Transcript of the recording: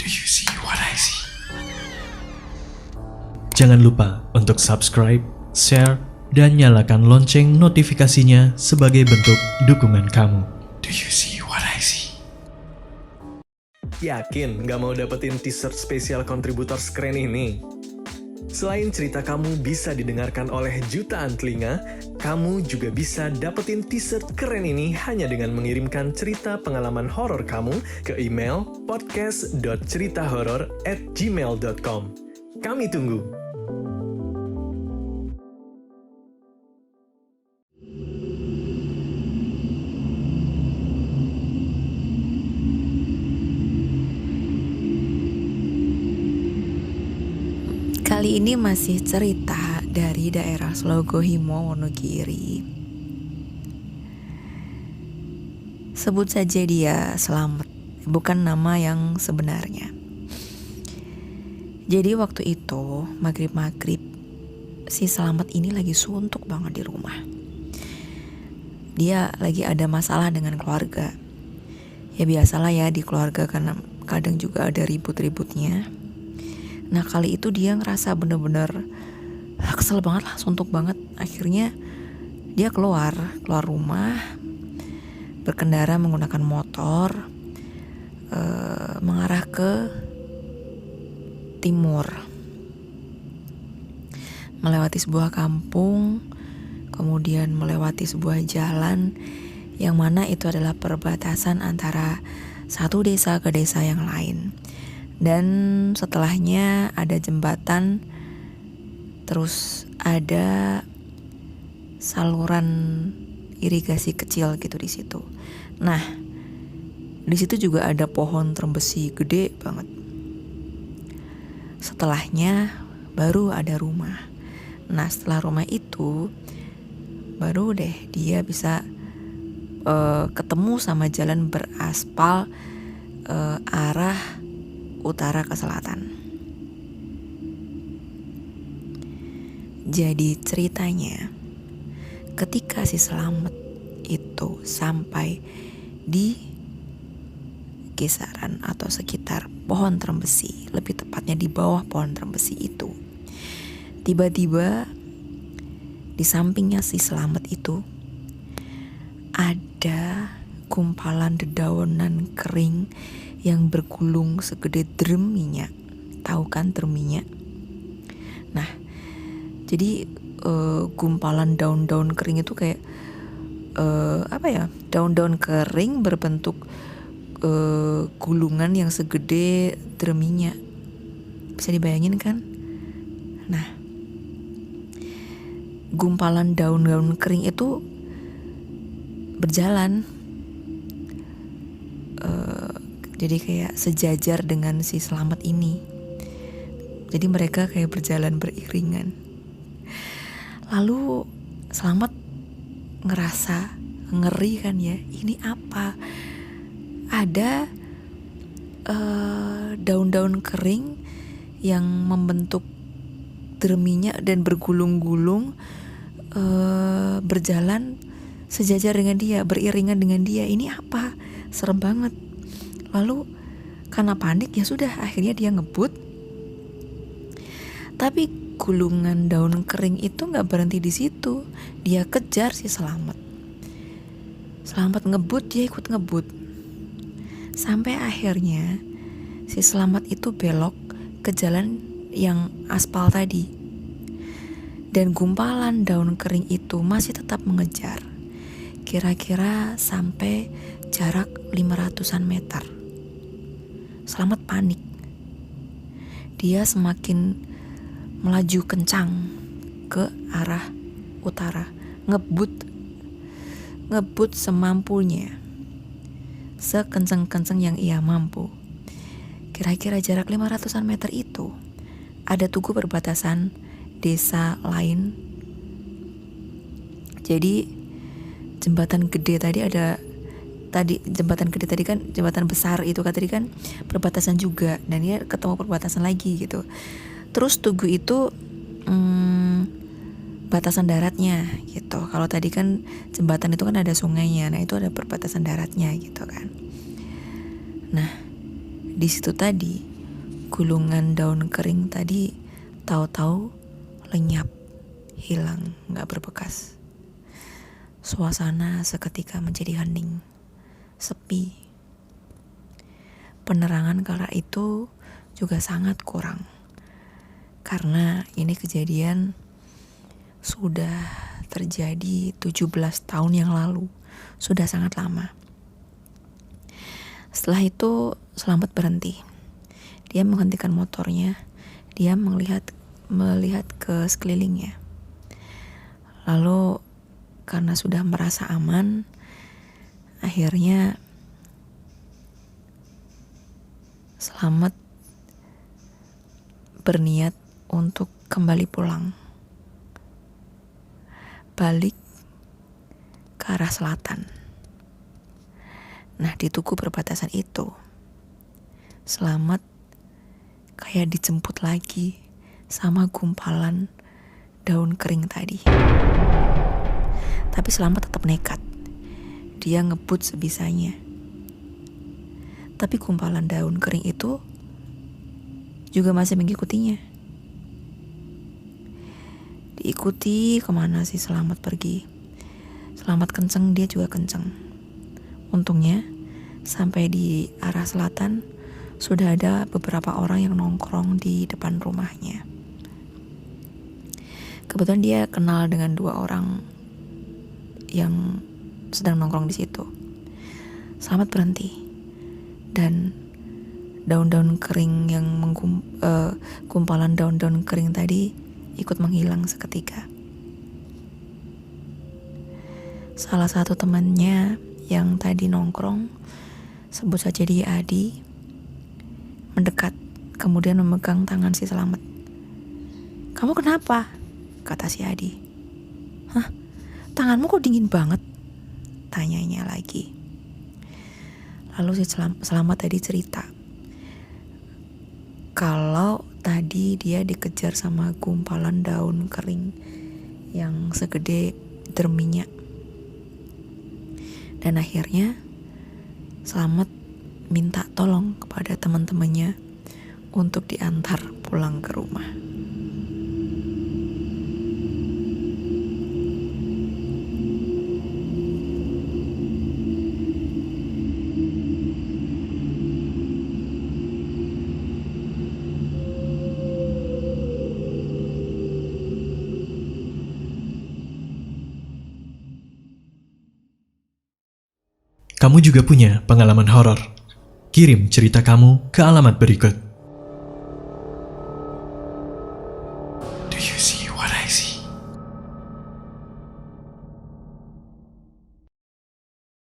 Do you see what I see? Jangan lupa untuk subscribe, share, dan nyalakan lonceng notifikasinya sebagai bentuk dukungan kamu. Do you see what I see? Yakin nggak mau dapetin t-shirt spesial kontributor keren ini? Selain cerita kamu bisa didengarkan oleh jutaan telinga, kamu juga bisa dapetin t-shirt keren ini hanya dengan mengirimkan cerita pengalaman horor kamu ke email podcast.ceritahoror@gmail.com. Kami tunggu. Kali ini masih cerita dari daerah Slogohimo, Wonogiri. Sebut saja dia Slamet, bukan nama yang sebenarnya. Jadi waktu itu maghrib-maghrib si Slamet ini lagi suntuk banget di rumah. Dia lagi ada masalah dengan keluarga. Ya biasalah ya di keluarga, karena kadang juga ada ribut-ributnya. Nah kali itu dia ngerasa bener-bener kesel banget lah, suntuk banget. Akhirnya dia keluar rumah, berkendara menggunakan motor, mengarah ke timur, melewati sebuah kampung, kemudian melewati sebuah jalan yang mana itu adalah perbatasan antara satu desa ke desa yang lain. Dan setelahnya ada jembatan, terus ada saluran irigasi kecil gitu di situ. Nah, di situ juga ada pohon trembesi gede banget. Setelahnya baru ada rumah. Nah, setelah rumah itu baru deh dia bisa ketemu sama jalan beraspal arah utara ke selatan. Jadi ceritanya, ketika si Slamet itu sampai di kisaran atau sekitar pohon trembesi, lebih tepatnya di bawah pohon trembesi itu, tiba-tiba di sampingnya si Slamet itu ada gumpalan dedaunan kering yang bergulung segede drum minyak. Tahu kan drum minyak? Nah, jadi gumpalan daun-daun kering itu kayak daun-daun kering berbentuk gulungan yang segede drum minyak. Bisa dibayangin kan? Nah, gumpalan daun-daun kering itu berjalan, jadi kayak sejajar dengan si Slamet ini. Jadi mereka kayak berjalan beriringan. Lalu Slamet ngerasa ngeri kan ya, ini apa? Ada daun-daun kering yang membentuk derminya dan bergulung-gulung, berjalan sejajar dengan dia, beriringan dengan dia. Ini apa? Serem banget. Lalu karena panik ya sudah, akhirnya dia ngebut. Tapi gulungan daun kering itu nggak berhenti di situ. Dia kejar si Slamet. Slamet ngebut, dia ikut ngebut. Sampai akhirnya si Slamet itu belok ke jalan yang aspal tadi. Dan gumpalan daun kering itu masih tetap mengejar. Kira-kira sampai jarak 500-an meter. Slamet panik. Dia semakin melaju kencang ke arah utara, ngebut semampunya, sekenceng-kenceng yang ia mampu. Kira-kira jarak 500-an meter itu ada tugu perbatasan desa lain. Jadi jembatan gede tadi jembatan gede tadi kan, jembatan besar itu kan tadi kan perbatasan juga, dan ini ketemu perbatasan lagi gitu. Terus tugu itu batasan daratnya gitu. Kalau tadi kan jembatan itu kan ada sungainya, nah itu ada perbatasan daratnya gitu kan. Nah di situ tadi gulungan daun kering tadi tahu-tahu lenyap, hilang, gak berbekas. Suasana seketika menjadi hening, sepi. Penerangan kala itu juga sangat kurang, karena ini kejadian sudah terjadi 17 tahun yang lalu, sudah sangat lama. Setelah itu Selamat berhenti. Dia menghentikan motornya, dia melihat ke sekelilingnya. Lalu karena sudah merasa aman, akhirnya Selamat berniat untuk kembali pulang. Balik ke arah selatan. Nah, di tugu perbatasan itu, Selamat kayak dijemput lagi sama gumpalan daun kering tadi. Tapi Selamat tetap nekat. Dia ngebut sebisanya. Tapi gumpalan daun kering itu juga masih mengikutinya. Diikuti kemana sih Selamat pergi. Selamat kenceng, dia juga kenceng. Untungnya sampai di arah selatan sudah ada beberapa orang yang nongkrong di depan rumahnya. Kebetulan dia kenal dengan 2 orang yang sedang nongkrong di situ. Selamat berhenti, dan daun-daun kering yang gumpalan daun-daun kering tadi ikut menghilang seketika. Salah satu temannya yang tadi nongkrong, sebut saja dia Adi, mendekat, kemudian memegang tangan si Selamat. "Kamu kenapa?" kata si Adi. "Hah? Tanganmu kok dingin banget?" tanyanya lagi. Lalu si Selamat tadi cerita kalau tadi dia dikejar sama gumpalan daun kering yang segede liter minyak. Dan akhirnya Selamat minta tolong kepada teman-temannya untuk diantar pulang ke rumah. Kamu juga punya pengalaman horor? Kirim cerita kamu ke alamat berikut.